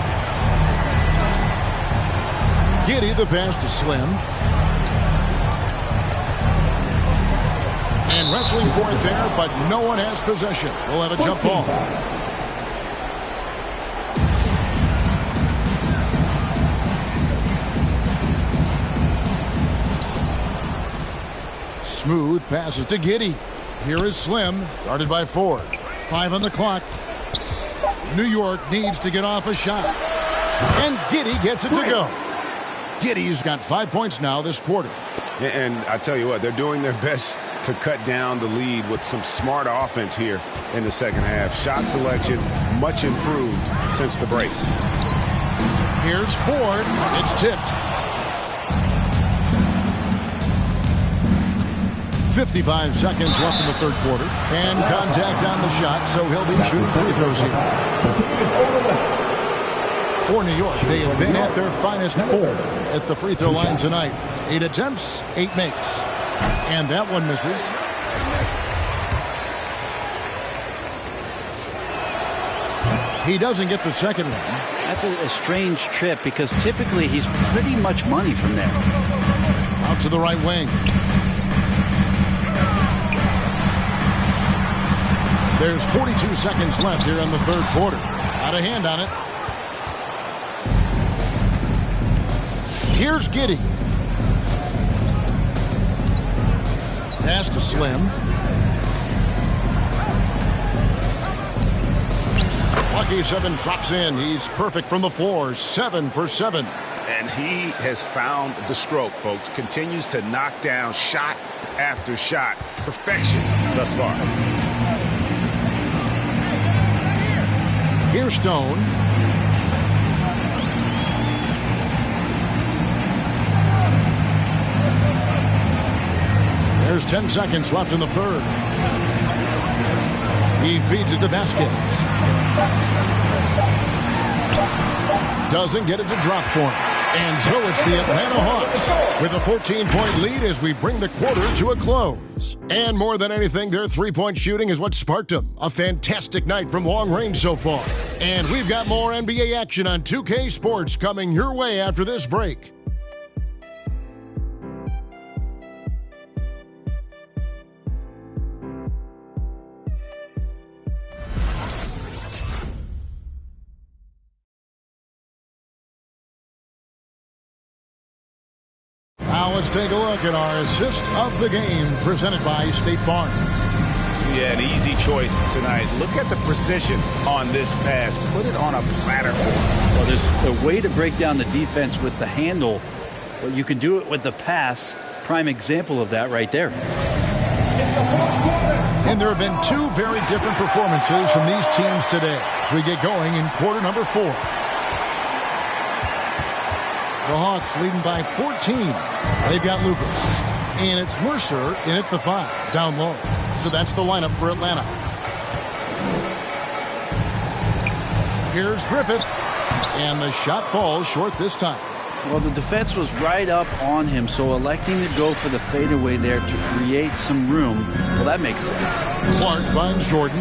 Giddey the pass to Slim. And wrestling for it there, but no one has possession. We'll have a jump ball. Smooth passes to Giddey. Here is Slim, guarded by 4. 5 on the clock. New York needs to get off a shot. And Giddey gets it to go. Giddey's got 5 points now this quarter. And I tell you what, they're doing their best to cut down the lead with some smart offense here in the second half. Shot selection much improved since the break. Here's Ford. It's tipped. 55 seconds left in the third quarter. And contact on the shot, so he'll be shooting free throws here. For New York, they have been at their finest 4 at the free throw line tonight. 8 attempts, 8 makes. And that one misses. He doesn't get the second one. That's a strange trip because typically he's pretty much money from there. Out to the right wing. There's 42 seconds left here in the third quarter. Got a hand on it. Here's Giddey. Pass to Slim. Lucky 7 drops in. He's perfect from the floor. 7 for 7. And he has found the stroke, folks. Continues to knock down shot after shot. Perfection thus far. Here's Stone. There's 10 seconds left in the third. He feeds it to Vasquez. Doesn't get it to drop for him. And so it's the Atlanta Hawks with a 14-point lead as we bring the quarter to a close. And more than anything, their three-point shooting is what sparked them. A fantastic night from long range so far. And we've got more NBA action on 2K Sports coming your way after this break. Now let's take a look at our assist of the game presented by State Farm. Yeah, an easy choice tonight. Look at the precision on this pass. Put it on a platter for him. Well, there's a way to break down the defense with the handle, but you can do it with the pass. Prime example of that right there. And there have been 2 very different performances from these teams today as we get going in quarter number 4. The Hawks leading by 14. They've got Lucas. And it's Mercer in at the 5, down low. So that's the lineup for Atlanta. Here's Griffith. And the shot falls short this time. Well, the defense was right up on him, so electing to go for the fadeaway there to create some room, well, that makes sense. Clark finds Jordan.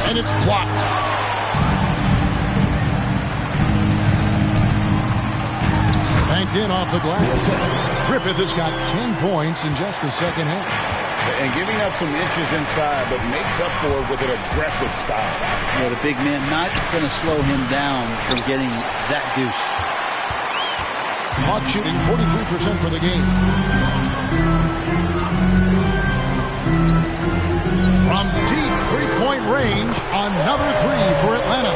And it's blocked. Banked in off the glass. Griffith has got 10 points in just the second half. And giving up some inches inside, but makes up for it with an aggressive style. Yeah, the big man not going to slow him down from getting that deuce. Hawks shooting 43% for the game. From deep three-point range, another three for Atlanta.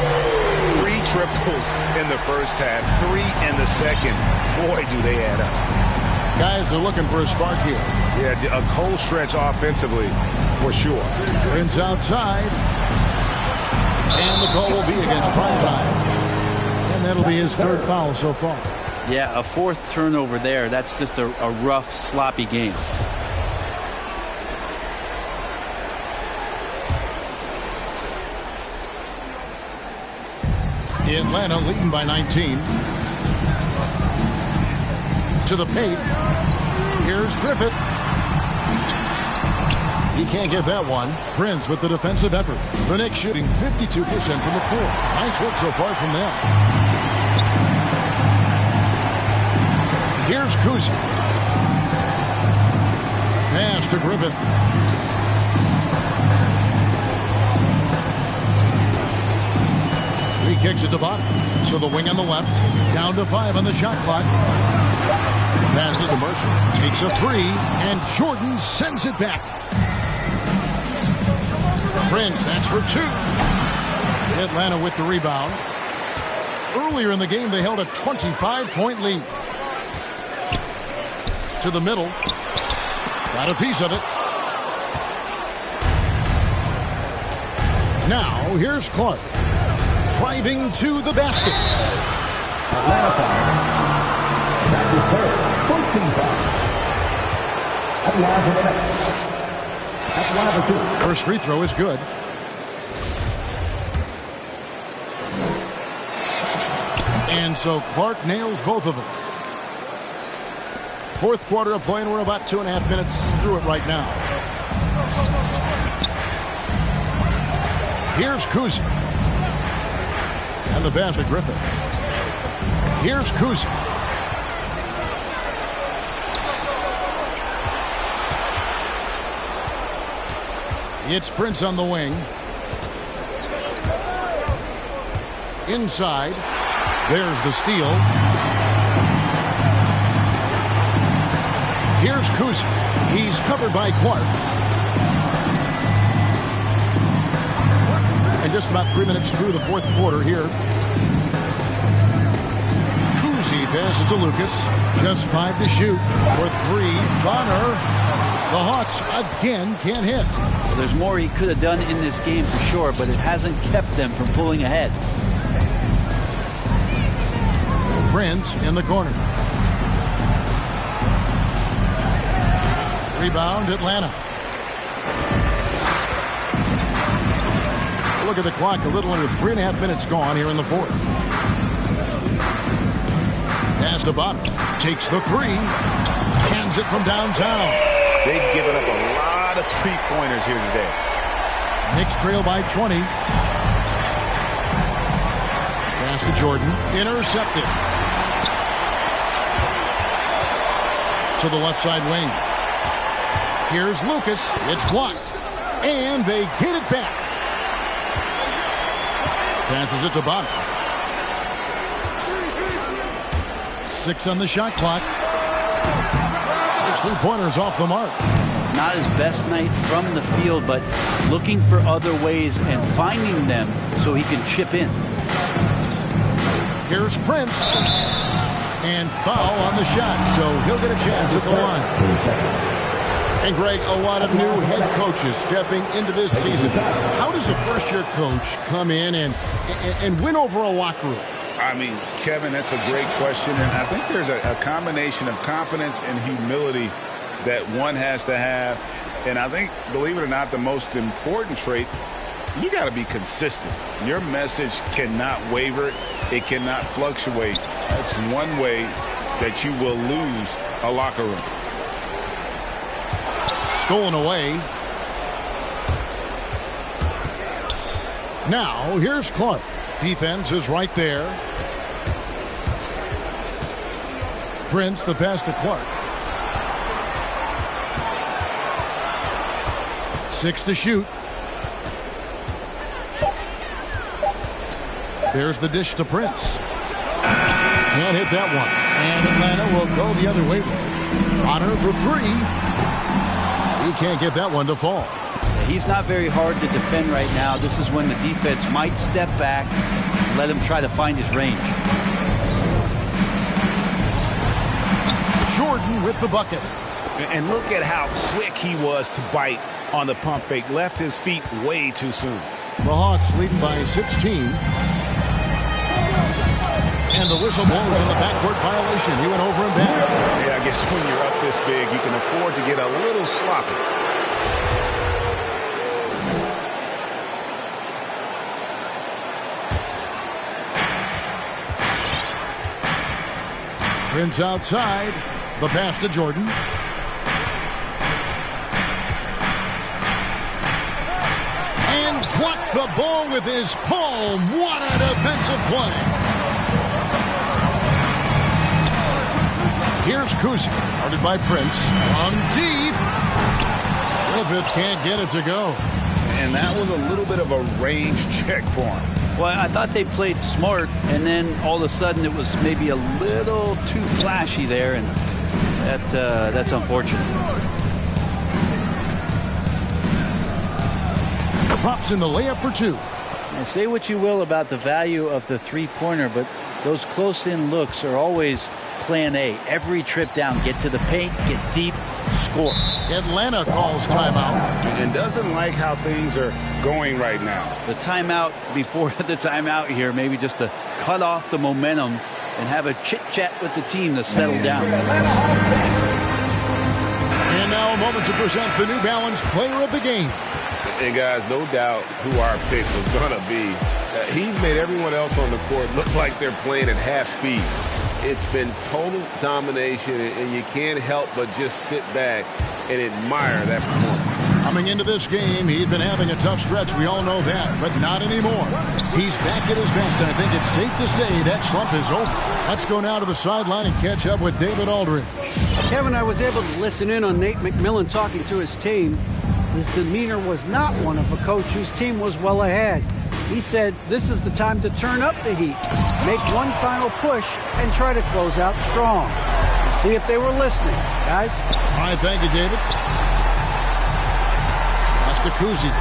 3 triples in the first half, 3 in the second. Boy, do they add up. Guys are looking for a spark here. Yeah, a cold stretch offensively, for sure. Prince outside. And the call will be against Primetime. And that'll be his 3rd foul so far. Yeah, a 4th turnover there. That's just a rough, sloppy game. Atlanta leading by 19. To the paint. Here's Griffith. He can't get that one. Prince with the defensive effort. The Knicks shooting 52% from the floor. Nice work so far from them. Here's Kuzi. Pass to Griffith. He kicks it to bottom. So the wing on the left. Down to 5 on the shot clock. Passes to Mercer. Takes a 3. And Jordan sends it back. Prince, that's for 2. Atlanta with the rebound. Earlier in the game, they held a 25-point lead. To the middle. Got a piece of it. Now, here's Clark. Driving to the basket. Atlanta foul. That's his 3rd. First team foul. At line for the Nets. At line for 2. First free throw is good. And so Clark nails both of them. 4th quarter of play, and we're about 2.5 minutes through it right now. Here's Kuzi. And the pass to Griffith. Here's Kuzi. It's Prince on the wing. Inside. There's the steal. Here's Kuzi. He's covered by Clark. And just about 3 minutes through the 4th quarter here. Kuzi passes to Lucas. Just 5 to shoot for 3. Bonner. The Hawks again can't hit. Well, there's more he could have done in this game for sure, but it hasn't kept them from pulling ahead. Prince in the corner. Rebound, Atlanta. Look at the clock. A little under 3.5 minutes gone here in the 4th. Pass to Bonner. Takes the 3. Hands it from downtown. They've given up a lot of 3-pointers here today. Knicks trail by 20. Pass to Jordan. Intercepted. To the left side wing. Here's Lucas. It's blocked. And they get it back. Passes it to Bonner. 6 on the shot clock. His 3-pointers off the mark. Not his best night from the field, but looking for other ways and finding them so he can chip in. Here's Prince. And foul on the shot, so he'll get a chance at the line. And Greg, a lot of new head coaches stepping into this season. How does a first-year coach come in and win over a locker room? I mean, Kevin, that's a great question. And I think there's a combination of confidence and humility that one has to have. And I think, believe it or not, the most important trait, you got to be consistent. Your message cannot waver. It cannot fluctuate. That's one way that you will lose a locker room. Stolen away. Now, here's Clark. Defense is right there. Prince, the pass to Clark. 6 to shoot. There's the dish to Prince. Can't hit that one. And Atlanta will go the other way with it. On her for 3. He can't get that one to fall. He's not very hard to defend right now. This is when the defense might step back and let him try to find his range. Jordan with the bucket. And look at how quick he was to bite on the pump fake. Left his feet way too soon. The Hawks leading by 16. And the whistle blows on the backcourt violation. He went over and back. Yeah, I guess when you're up this big, you can afford to get a little sloppy. Prince outside. The pass to Jordan. And blocked the ball with his palm. What a defensive play. Here's Kuzi, guarded by Prince. On deep. Griffith can't get it to go. And that was a little bit of a range check for him. Well, I thought they played smart, and then all of a sudden it was maybe a little too flashy there, and that's unfortunate. Drops in the layup for 2. Now, say what you will about the value of the three-pointer, but those close-in looks are always plan A. Every trip down, get to the paint, get deep, score. Atlanta calls timeout. And doesn't like how things are going right now. The timeout before the timeout here, maybe just to cut off the momentum and have a chit-chat with the team to settle down. And now a moment to present the New Balance Player of the Game. And guys, no doubt who our pick was going to be. He's made everyone else on the court look like they're playing at half speed. It's been total domination, and you can't help but just sit back and admire that performance. Coming into this game, he'd been having a tough stretch. We all know that, but not anymore. He's back at his best, and I think it's safe to say that slump is over. Let's go now to the sideline and catch up with David Aldridge. Kevin, I was able to listen in on Nate McMillan talking to his team. His demeanor was not one of a coach whose team was well ahead. He said this is the time to turn up the heat, make one final push, and try to close out strong. We'll see if they were listening, guys. All right, thank you, David. That's to Kuzi.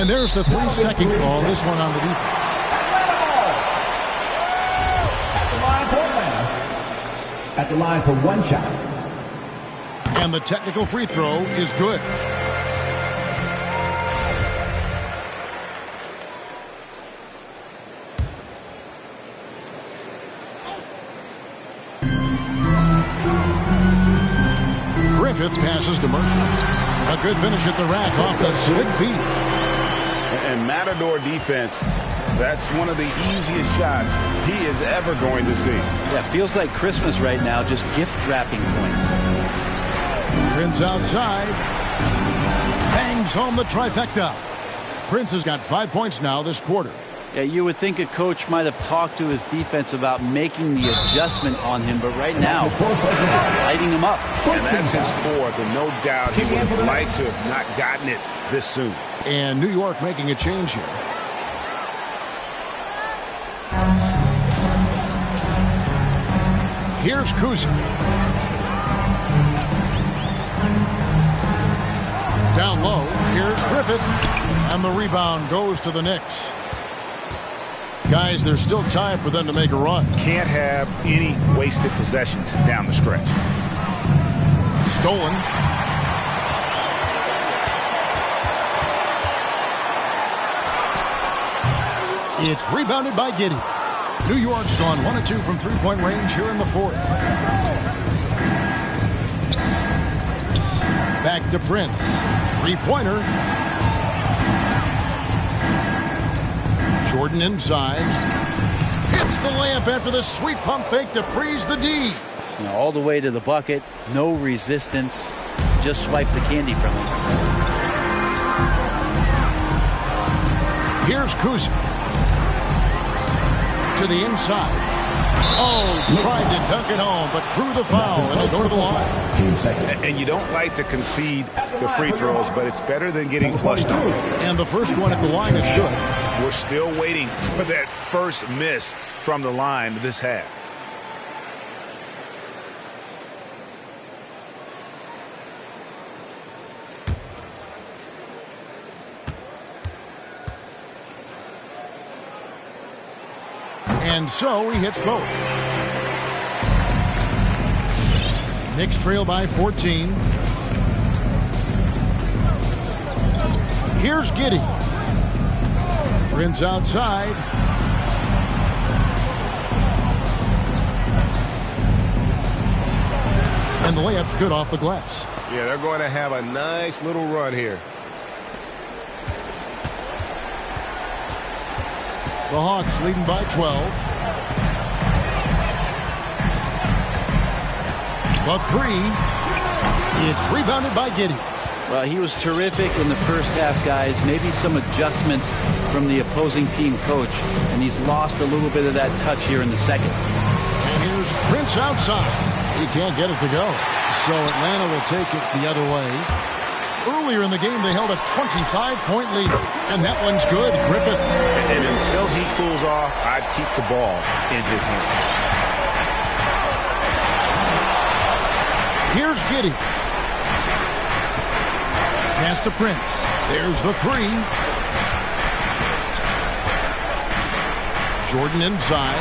And there's the 3-second call, this one on the defense. At the line for one shot. And the technical free throw is good. Griffith passes to Mercer. A good finish at the rack off the slick feet. And Matador defense, that's one of the easiest shots he is ever going to see. Yeah, feels like Christmas right now, just gift wrapping points. Prince outside. Bangs home the trifecta. Prince has got 5 points now this quarter. Yeah, you would think a coach might have talked to his defense about making the adjustment on him, but right now, he's just lighting him up. And that's his fourth, and no doubt he would have liked to have not gotten it this soon. And New York making a change here. Here's Kuzi. Down low, here's Griffith. And the rebound goes to the Knicks. Guys, there's still time for them to make a run. Can't have any wasted possessions down the stretch. Stolen. It's rebounded by Giddey. New York's gone 1 of 2 from three-point range here in the fourth. Back to Prince. Three-pointer. Jordan inside. Hits the layup after the sweet pump fake to freeze the D. All the way to the bucket. No resistance. Just swipe the candy from him. Here's Kuzi. To the inside. Oh, tried to dunk it home, but drew the foul, and they'll go to the line. And you don't like to concede the free throws, but it's better than getting flushed on. And the first one at the line is good. We're still waiting for that first miss from the line this half. And so he hits both. Knicks trail by 14. Here's Giddey. Prince outside. And the layup's good off the glass. Yeah, they're going to have a nice little run here. The Hawks leading by 12. The three. It's rebounded by Giddey. Well, he was terrific in the first half, guys. Maybe some adjustments from the opposing team coach, and he's lost a little bit of that touch here in the second. And here's Prince outside. He can't get it to go. So Atlanta will take it the other way. Earlier in the game, they held a 25-point lead. And that one's good. Griffith. And until he cools off, I'd keep the ball in his hands. Here's Giddey. Pass to Prince. There's the three. Jordan inside.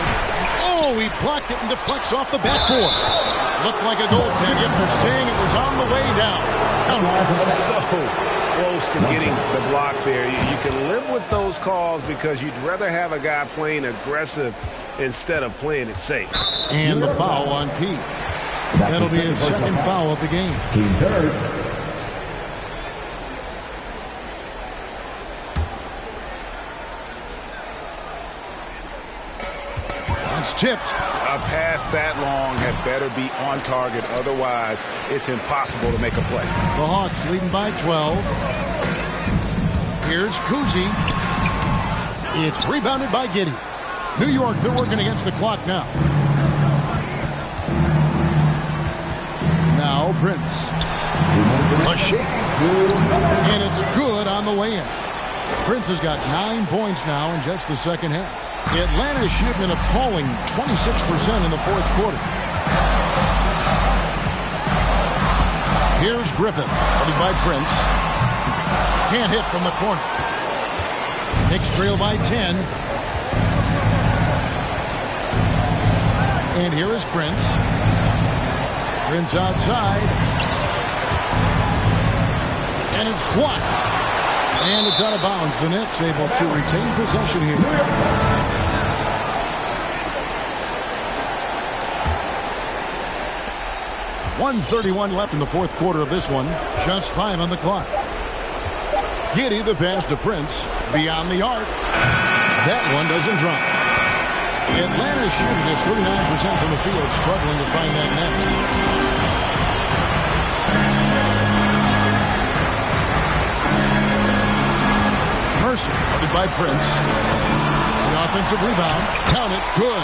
Oh, he blocked it and deflects off the backboard. Looked like a goaltend, yet they're saying it was on the way down. So close to getting the block there. You can live with those calls because you'd rather have a guy playing aggressive instead of playing it safe. And the foul on Pete. That'll be his second foul of the game. Team third. It's tipped. A pass that long had better be on target. Otherwise, it's impossible to make a play. The Hawks leading by 12. Here's Kuzi. It's rebounded by Giddey. New York, they're working against the clock now. Now Prince. A shake. And it's good on the way in. Prince has got 9 points now in just the second half. Atlanta is shooting an appalling 26% in the fourth quarter. Here's Griffith, headed by Prince. Can't hit from the corner. Knicks trail by 10. And here is Prince. Prince outside. And it's blocked. And it's out of bounds. The Knicks able to retain possession here. .131 left in the fourth quarter of this one. Just 5 on the clock. Giddey, the pass to Prince. Beyond the arc. That one doesn't drop. Atlanta shooting just 39% from the field, struggling to find that net. Mercer, guarded by Prince. The offensive rebound. Count it. Good.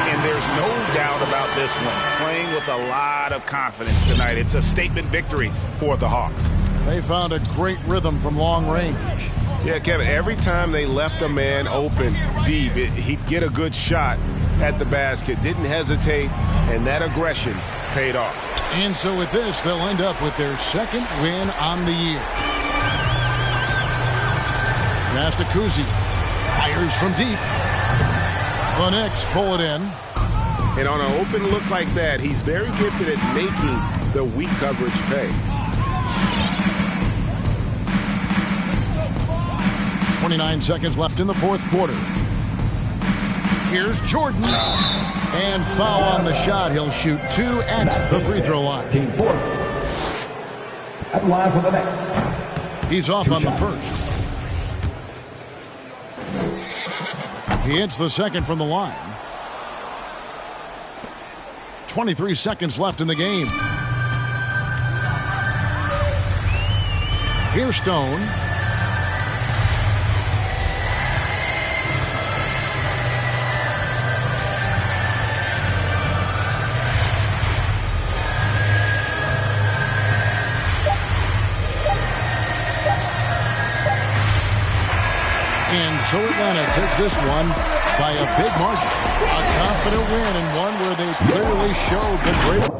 And there's no doubt about this one. Playing with a lot of confidence tonight. It's a statement victory for the Hawks. They found a great rhythm from long range. Yeah, Kevin, every time they left a man open deep, he'd get a good shot at the basket. Didn't hesitate, and that aggression paid off. And so with this, they'll end up with their second win on the year. Pass to Kuzi. Fires from deep. The Knicks pull it in. And on an open look like that, he's very gifted at making the weak coverage pay. 29 seconds left in the fourth quarter. Here's Jordan. And foul on the shot. He'll shoot 2 at the free throw line. Team 4. At the line for the next. He's off on the first. He hits the second from the line. 23 seconds left in the game. Here's Stone. And so Atlanta takes this one by a big margin. A confident win, and one where they clearly showed the great